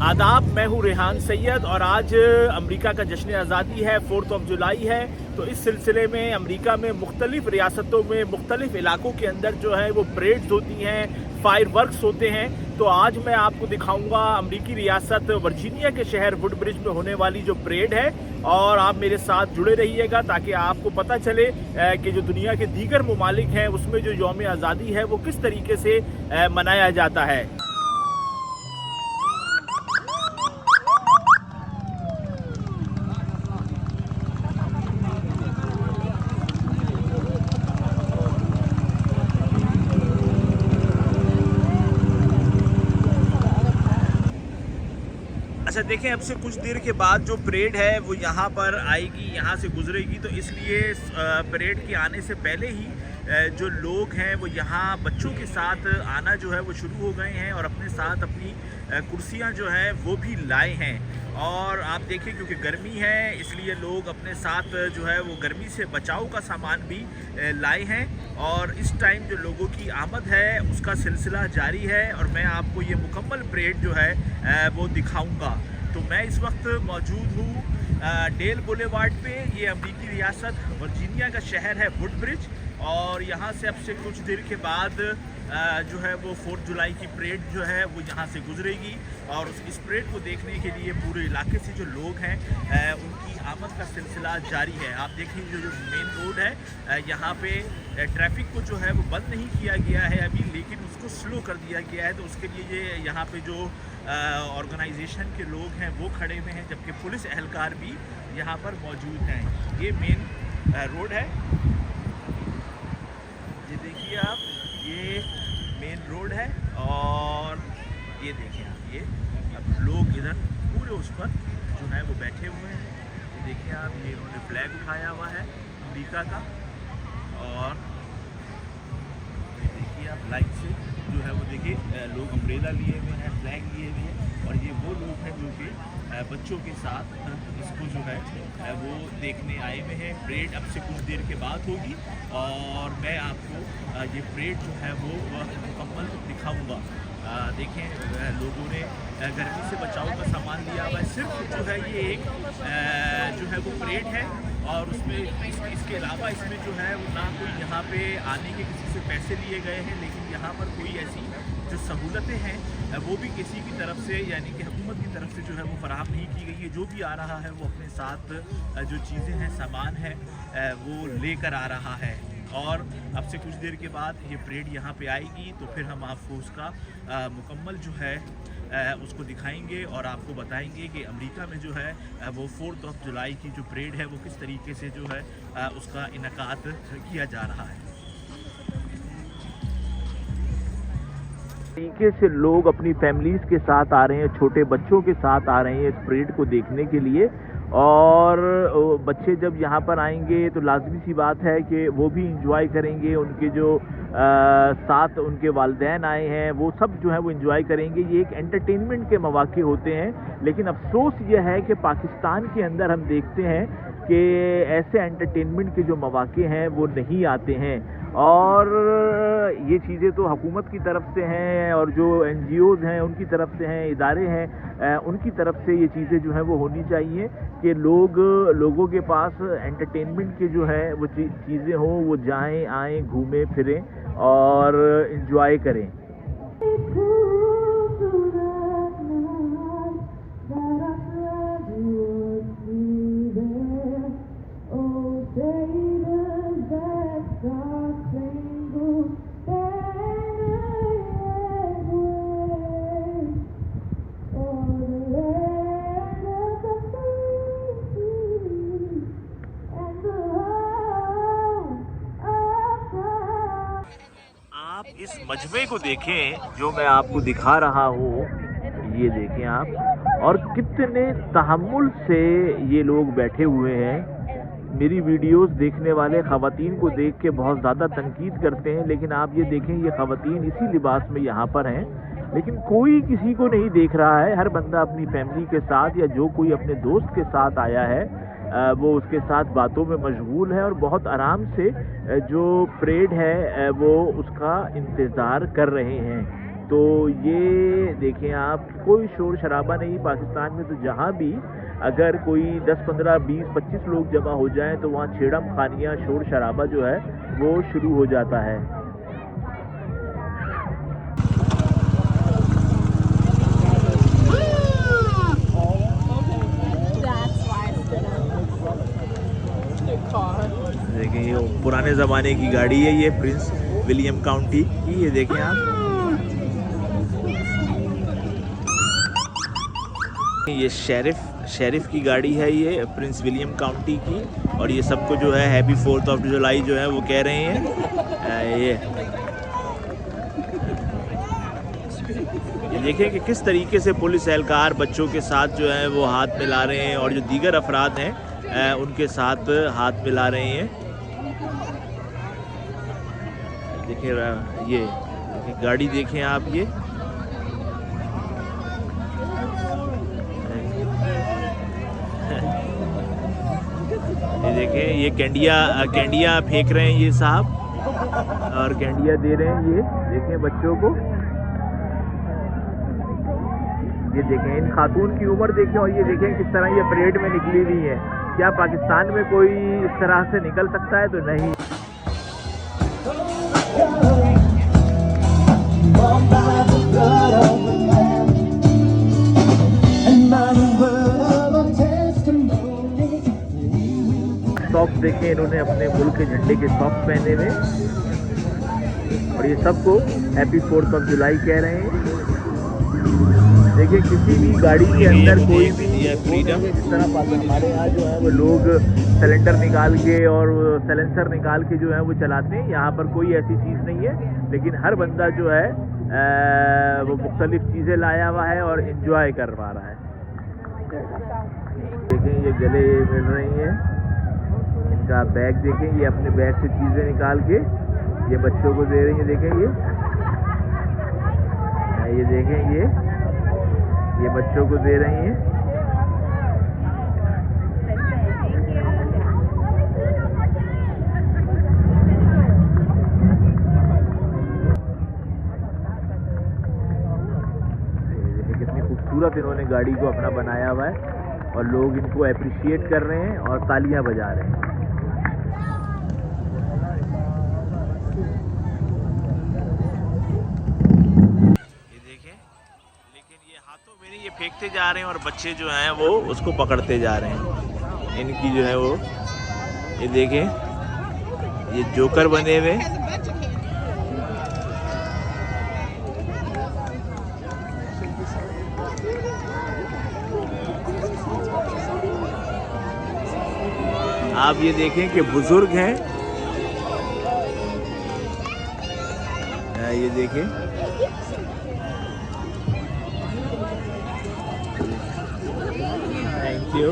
आदाब, मैं हूँ रेहान सैयद और आज अमेरिका का जश्न आज़ादी है, 4 जुलाई है। तो इस सिलसिले में अमेरिका में मुख्तलिफ रियासतों में मुख्तलिफ इलाकों के अंदर जो है वो परेड्स होती हैं, फायर वर्क्स होते हैं। तो आज मैं आपको दिखाऊंगा अमेरिकी रियासत वर्जीनिया के शहर वुडब्रिज में होने वाली जो परेड है, और आप मेरे साथ जुड़े रहिएगा ताकि आपको पता चले कि जो दुनिया के दीगर ममालिक हैं उसमें जो यौम आज़ादी है वो किस तरीके से मनाया जाता है। अच्छा देखें, अब से कुछ देर के बाद जो परेड है वो यहाँ पर आएगी, यहाँ से गुजरेगी। तो इसलिए परेड के आने से पहले ही जो लोग हैं वो यहाँ बच्चों के साथ आना जो है वो शुरू हो गए हैं और अपने साथ अपनी कुर्सियाँ जो है वो भी लाए हैं। और आप देखिए, क्योंकि गर्मी है इसलिए लोग अपने साथ जो है वो गर्मी से बचाव का सामान भी लाए हैं। और इस टाइम जो लोगों की आमद है उसका सिलसिला जारी है और मैं आपको ये मुकम्मल परेड जो है वो दिखाऊंगा। तो मैं इस वक्त मौजूद हूँ डेल बुलेवार्ड पे। ये अमेरिकी रियासत वर्जीनिया का शहर है वुडब्रिज, और यहाँ से अब से कुछ देर के बाद जो है वो 4 जुलाई की परेड जो है वो यहाँ से गुजरेगी। और इस परेड को देखने के लिए पूरे इलाके से जो लोग हैं उनकी आमद का सिलसिला जारी है। आप देखिए, जो मेन रोड है यहाँ पे ट्रैफिक को जो है वो बंद नहीं किया गया है अभी, लेकिन उसको स्लो कर दिया गया है। तो उसके लिए ये यहाँ पे जो ऑर्गेनाइजेशन के लोग हैं वो खड़े हुए हैं, जबकि पुलिस एहलकार भी यहाँ पर मौजूद हैं। ये मेन रोड है, ये देखिए आप, ये मेन रोड है। और ये देखिए आप, ये अब लोग इधर पूरे उस पर जो है वो बैठे हुए हैं। ये देखिए आप, ये इन्होंने फ्लैग उठाया हुआ है अमेरिका का। और ये देखिए आप, लाइन से जो है वो देखिए लोग अम्ब्रेला लिए हुए हैं, फ्लैग लिए हुए हैं। और ये वो लोग हैं जो कि बच्चों के साथ इसको जो है वो देखने आए हुए हैं। परेड अब से कुछ देर के बाद होगी और मैं आपको ये परेड जो है वो मुकम्मल दिखाऊंगा। देखें, लोगों ने गर्मी से बचाव का सामान लिया हुआ है। सिर्फ जो है ये एक जो है वो परेड है, और उसमें इसके अलावा इसमें जो है वो ना कोई यहाँ पे आने के किसी से पैसे लिए गए हैं, लेकिन यहाँ पर कोई ऐसी जो सहूलतें हैं वो भी किसी की तरफ से, यानी कि हुकूमत की तरफ से जो है वो फराहम नहीं की गई है। जो भी आ रहा है वो अपने साथ जो चीज़ें हैं, सामान है, वो लेकर आ रहा है। और अब से कुछ देर के बाद ये परेड यहाँ पे आएगी तो फिर हम आपको उसका मुकम्मल जो है उसको दिखाएंगे और आपको बताएंगे कि अमेरिका में जो है वो 4 जुलाई की जो परेड है वो किस तरीके से जो है उसका इनकाद किया जा रहा है। तरीके से लोग अपनी फैमिलीज़ के साथ आ रहे हैं, छोटे बच्चों के साथ आ रहे हैं इस परेड को देखने के लिए। और बच्चे जब यहाँ पर आएंगे तो लाजमी सी बात है कि वो भी इंजॉय करेंगे। उनके जो साथ उनके वालिदैन आए हैं वो सब जो है वो इंजॉय करेंगे। ये एक एंटरटेनमेंट के मौके होते हैं, लेकिन अफसोस ये है कि पाकिस्तान के अंदर हम देखते हैं कि ऐसे एंटरटेनमेंट के जो मौके हैं वो नहीं आते हैं। और ये चीज़ें तो हुकूमत की तरफ से हैं और जो NGOs हैं उनकी तरफ से हैं, इदारे हैं उनकी तरफ से ये चीज़ें जो हैं वो होनी चाहिए कि लोगों के पास एंटरटेनमेंट के जो है वो चीज़ें हों, वो जाएं आएँ, घूमें फिरें और इन्जॉय करें। आप इस मजमे को देखें जो मैं आपको दिखा रहा हूँ, ये देखें आप, और कितने तहम्मुल से ये लोग बैठे हुए हैं। मेरी वीडियोस देखने वाले ख़वातीन को देख के बहुत ज़्यादा तनकीद करते हैं, लेकिन आप ये देखें, ये ख़वातीन इसी लिबास में यहाँ पर हैं, लेकिन कोई किसी को नहीं देख रहा है। हर बंदा अपनी फैमिली के साथ या जो कोई अपने दोस्त के साथ आया है वो उसके साथ बातों में मशगूल है और बहुत आराम से जो परेड है वो उसका इंतज़ार कर रहे हैं। तो ये देखें आप, कोई शोर शराबा नहीं पाकिस्तान में। तो जहाँ भी अगर कोई 10, 15, 20, 25 लोग जमा हो जाएं तो वहाँ छेड़म खानियाँ, शोर शराबा जो है वो शुरू हो जाता है। देखें ये पुराने ज़माने की गाड़ी है, ये प्रिंस विलियम काउंटी की। ये देखें आप, ये शेरिफ की गाड़ी है, ये प्रिंस विलियम काउंटी की। और ये सबको जो है हैप्पी 4th ऑफ जुलाई जो है वो कह रहे हैं। ये देखें कि किस तरीके से पुलिस एहलकार बच्चों के साथ जो है वो हाथ मिला रहे हैं और जो दीगर अफराद हैं उनके साथ हाथ मिला रहे हैं। देखिए ये गाड़ी देखें आप, ये देखें, ये कैंडिया फेंक रहे हैं ये साहब, और कैंडिया दे रहे हैं। ये देखें बच्चों को, ये देखें इन खातून की उम्र देखें, और ये देखें किस तरह ये परेड में निकली हुई है। क्या पाकिस्तान में कोई इस तरह से निकल सकता है? तो नहीं। सॉक्स देखें, इन्होंने अपने मुल्क के झंडे के सॉक्स पहने हुए, और ये सबको हैप्पी 4th ऑफ जुलाई कह रहे हैं। देखिए किसी भी गाड़ी के अंदर कोई भी फ्रीडम, जिस तरह हमारे यहाँ जो है वो लोग सिलेंडर निकाल के और साइलेंसर निकाल के जो है वो चलाते हैं, यहाँ पर कोई ऐसी चीज़ नहीं है। लेकिन हर बंदा जो है वो मुख्तलिफ चीज़ें लाया हुआ है और इन्जॉय कर पा रहा है। देखें ये गले मिल रही हैं, इनका बैग देखें, ये अपने बैग से चीज़ें निकाल के ये बच्चों को दे रही हैं। देखें ये देखें, ये बच्चों को दे रही हैं। कितनी खूबसूरत इन्होंने गाड़ी को अपना बनाया हुआ है, और लोग इनको अप्रिशिएट कर रहे हैं और तालियां बजा रहे हैं। ये फेंकते जा रहे हैं और बच्चे जो हैं वो उसको पकड़ते जा रहे हैं। इनकी जो है वो, ये देखें, ये जोकर बने हुए। आप ये देखें कि बुजुर्ग हैं, ये देखें, थैंक यू।